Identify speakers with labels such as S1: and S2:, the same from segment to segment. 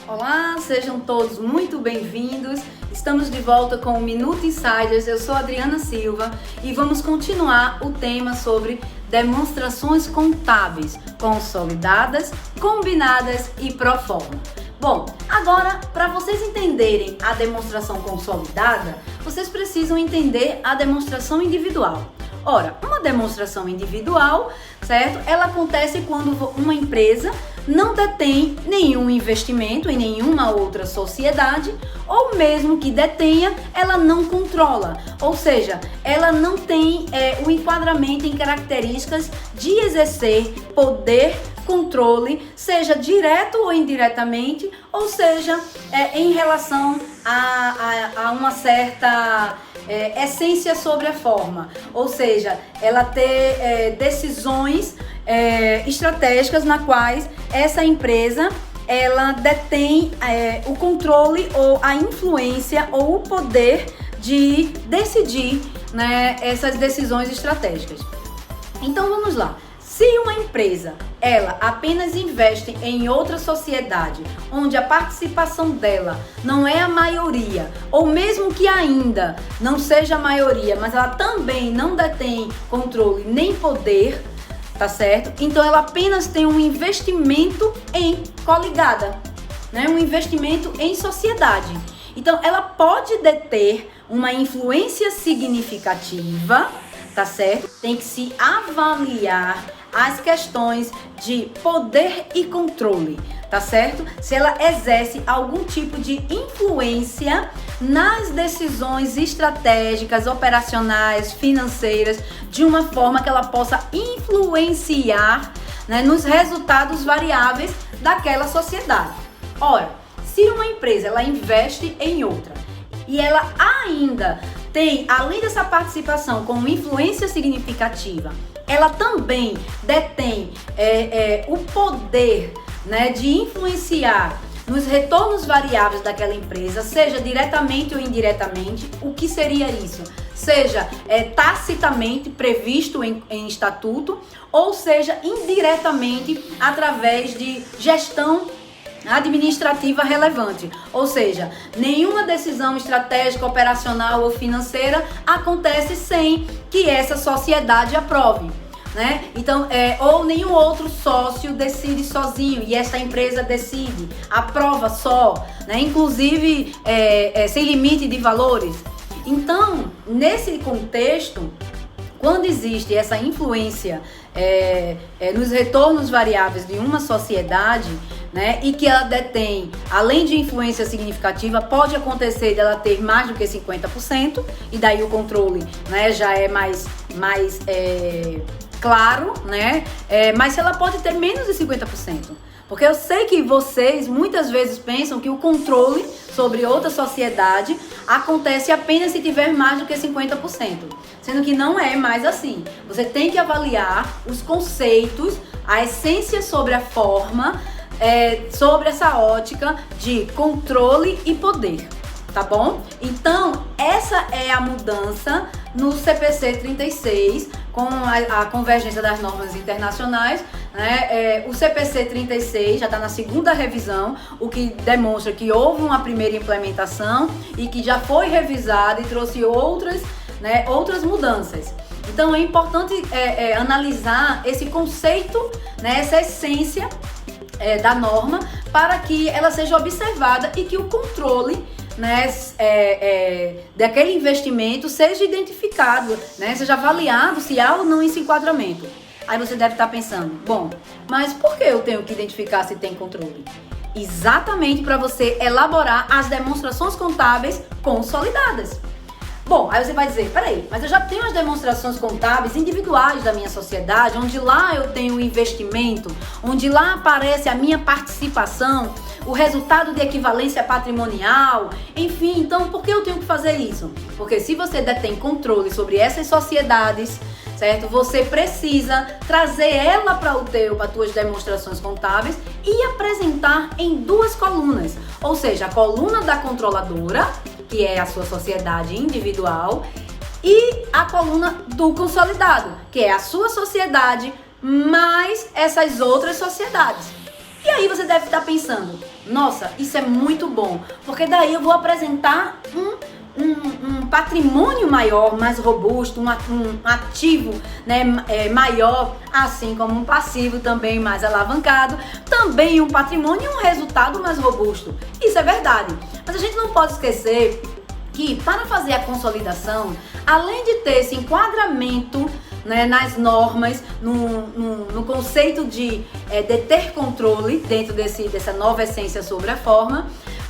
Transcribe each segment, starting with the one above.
S1: Olá, sejam todos muito bem-vindos. Estamos de volta com o Minuto Insiders. Eu sou Adriana Silva e vamos continuar o tema sobre demonstrações contábeis consolidadas, combinadas e pro forma. Bom, agora, para vocês entenderem a demonstração consolidada, vocês precisam entender a demonstração individual. Ora, uma demonstração individual, certo? Ela acontece quando uma empresa não detém nenhum investimento em nenhuma outra sociedade, ou mesmo que detenha, ela não controla, ou seja, ela não tem o enquadramento em características de exercer poder, controle, seja direto ou indiretamente, ou seja, em relação a uma certa essência sobre a forma, ou seja, ela ter decisões estratégicas na quais essa empresa ela detém o controle ou a influência ou o poder de decidir, né, essas decisões estratégicas. Então vamos lá. Se uma empresa ela apenas investe em outra sociedade onde a participação dela não é a maioria, ou mesmo que ainda não seja a maioria, mas ela também não detém controle nem poder, tá certo? Então ela apenas tem um investimento em coligada, né? Um investimento em sociedade. Então ela pode deter uma influência significativa, tá certo? Tem que se avaliar as questões de poder e controle, tá certo? Se ela exerce algum tipo de influência nas decisões estratégicas, operacionais, financeiras, de uma forma que ela possa influenciar, né, nos resultados variáveis daquela sociedade. Ora, se uma empresa ela investe em outra e ela ainda tem, além dessa participação com influência significativa, ela também detém o poder, né, de influenciar nos retornos variáveis daquela empresa, seja diretamente ou indiretamente. O que seria isso? Seja tacitamente previsto em estatuto, ou seja indiretamente através de gestão administrativa relevante, ou seja, nenhuma decisão estratégica, operacional ou financeira acontece sem que essa sociedade aprove, né? Então, ou nenhum outro sócio decide sozinho e essa empresa decide, aprova só, né? Inclusive sem limite de valores. Então, nesse contexto, quando existe essa influência nos retornos variáveis de uma sociedade, né, e que ela detém, além de influência significativa, pode acontecer dela ter mais do que 50%, e daí o controle, né, já é mais claro, né, mas ela pode ter menos de 50%. Porque eu sei que vocês muitas vezes pensam que o controle sobre outra sociedade acontece apenas se tiver mais do que 50%. Sendo que não é mais assim. Você tem que avaliar os conceitos, a essência sobre a forma, sobre essa ótica de controle e poder. Tá bom? Então, essa é a mudança no CPC 36, com a convergência das normas internacionais, né? O CPC 36 já está na segunda revisão, o que demonstra que houve uma primeira implementação e que já foi revisada e trouxe outras mudanças. Então, é importante analisar esse conceito, né? Essa essência da norma, para que ela seja observada e que o controle, né, daquele investimento seja identificado, né, seja avaliado se há ou não esse enquadramento. Aí você deve estar pensando, bom, mas por que eu tenho que identificar se tem controle? Exatamente para você elaborar as demonstrações contábeis consolidadas. Bom, aí você vai dizer, peraí, mas eu já tenho as demonstrações contábeis individuais da minha sociedade, onde lá eu tenho o investimento, onde lá aparece a minha participação, o resultado de equivalência patrimonial, enfim, então por que eu tenho que fazer isso? Porque se você detém controle sobre essas sociedades, certo? Você precisa trazer ela para as tuas demonstrações contábeis e apresentar em duas colunas, ou seja, a coluna da controladora, que é a sua sociedade individual, e a coluna do consolidado, que é a sua sociedade mais essas outras sociedades. E aí você deve estar pensando, nossa, isso é muito bom, porque daí eu vou apresentar um patrimônio maior, mais robusto, um ativo, né, maior, assim como um passivo também mais alavancado, também um patrimônio e um resultado mais robusto. Isso é verdade, mas a gente não pode esquecer que para fazer a consolidação, além de ter esse enquadramento, né, nas normas, no conceito de ter controle dentro dessa nova essência sobre a forma,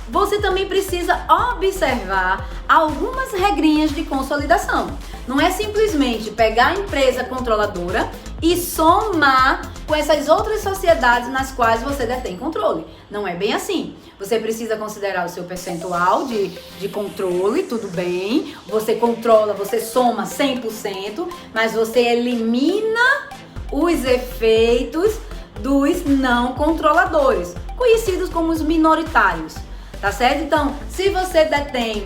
S1: você também precisa observar algumas regrinhas de consolidação. Não é simplesmente pegar a empresa controladora e somar com essas outras sociedades nas quais você detém controle. Não é bem assim. Você precisa considerar o seu percentual de controle, tudo bem. Você controla, você soma 100%, mas você elimina os efeitos dos não controladores, conhecidos como os minoritários. Tá certo? Então, se você detém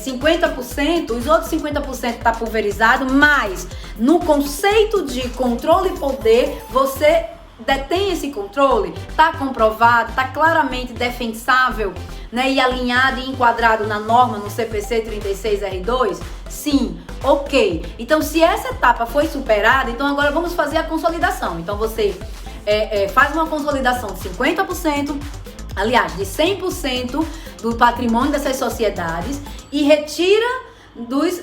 S1: 50%, os outros 50% está pulverizado, mas no conceito de controle e poder, você detém esse controle, está comprovado, está claramente defensável, né, e alinhado e enquadrado na norma no CPC 36R2? Sim, ok. Então, se essa etapa foi superada, então agora vamos fazer a consolidação. Então, você faz uma consolidação de 50%, aliás, de 100% do patrimônio dessas sociedades e retira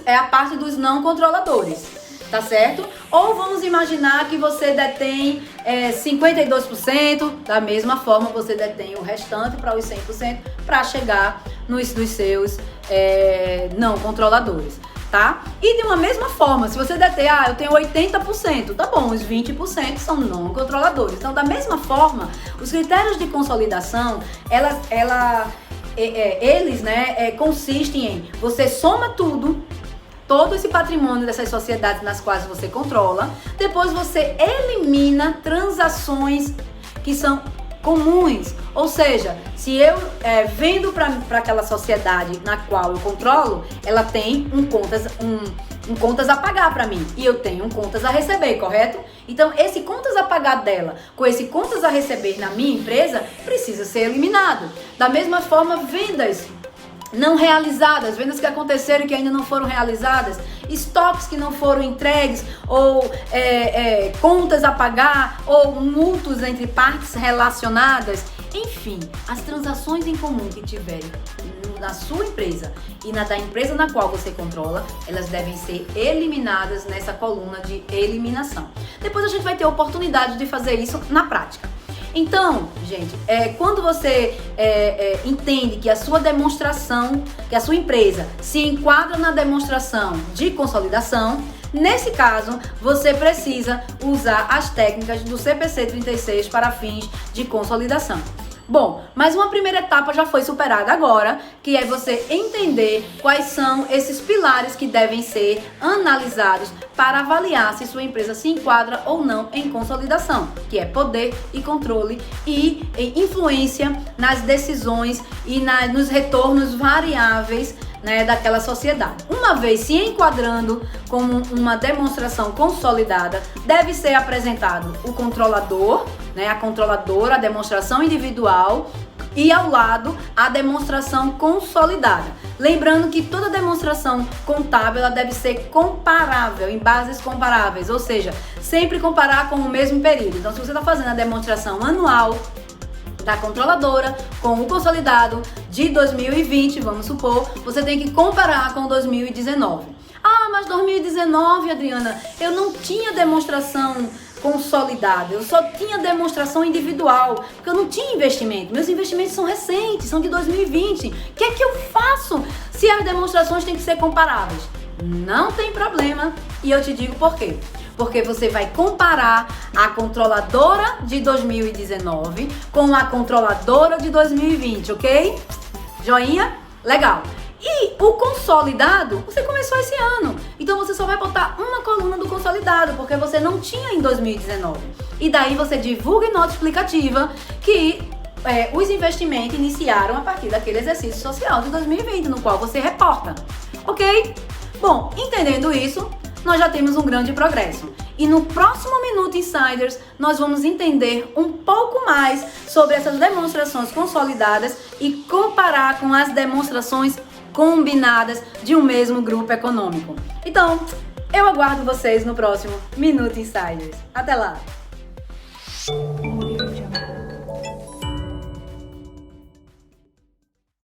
S1: a parte dos não controladores, tá certo? Ou vamos imaginar que você detém 52%, da mesma forma você detém o restante para os 100% para chegar nos seus não controladores. Tá? E de uma mesma forma, se você detém, eu tenho 80%, tá bom, os 20% são não controladores. Então, da mesma forma, os critérios de consolidação, eles, né, consistem em você soma todo esse patrimônio dessas sociedades nas quais você controla, depois você elimina transações que são comuns, ou seja, se eu vendo para aquela sociedade na qual eu controlo, ela tem um contas a pagar para mim e eu tenho um contas a receber, correto? Então esse contas a pagar dela com esse contas a receber na minha empresa precisa ser eliminado. Da mesma forma, vendas não realizadas, vendas que aconteceram e que ainda não foram realizadas, estoques que não foram entregues, ou contas a pagar, ou multas entre partes relacionadas, enfim, as transações em comum que tiverem na sua empresa e na da empresa na qual você controla, elas devem ser eliminadas nessa coluna de eliminação. Depois a gente vai ter a oportunidade de fazer isso na prática. Então, gente, quando você entende que a sua demonstração, que a sua empresa se enquadra na demonstração de consolidação, nesse caso, você precisa usar as técnicas do CPC 36 para fins de consolidação. Bom, mas uma primeira etapa já foi superada agora, que é você entender quais são esses pilares que devem ser analisados para avaliar se sua empresa se enquadra ou não em consolidação, que é poder e controle e influência nas decisões e nos retornos variáveis, né, daquela sociedade. Uma vez se enquadrando como uma demonstração consolidada, deve ser apresentado o controlador, né, a controladora, a demonstração individual e ao lado a demonstração consolidada. Lembrando que toda demonstração contábil ela deve ser comparável, em bases comparáveis, ou seja, sempre comparar com o mesmo período. Então, se você está fazendo a demonstração anual da controladora com o consolidado de 2020, vamos supor, você tem que comparar com 2019. Mas 2019, Adriana, eu não tinha demonstração consolidada, eu só tinha demonstração individual, porque eu não tinha investimento. Meus investimentos são recentes, são de 2020. O que é que eu faço se as demonstrações têm que ser comparáveis? Não tem problema, e eu te digo por quê. Porque você vai comparar a controladora de 2019 com a controladora de 2020, ok? Joinha? Legal. E o consolidado, você começou esse ano. Então você só vai botar uma coluna do consolidado, porque você não tinha em 2019. E daí você divulga em nota explicativa que os investimentos iniciaram a partir daquele exercício social de 2020, no qual você reporta. Ok? Bom, entendendo isso, nós já temos um grande progresso. E no próximo Minuto Insiders, nós vamos entender um pouco mais sobre essas demonstrações consolidadas e comparar com as demonstrações combinadas de um mesmo grupo econômico. Então, eu aguardo vocês no próximo Minuto Insiders. Até lá!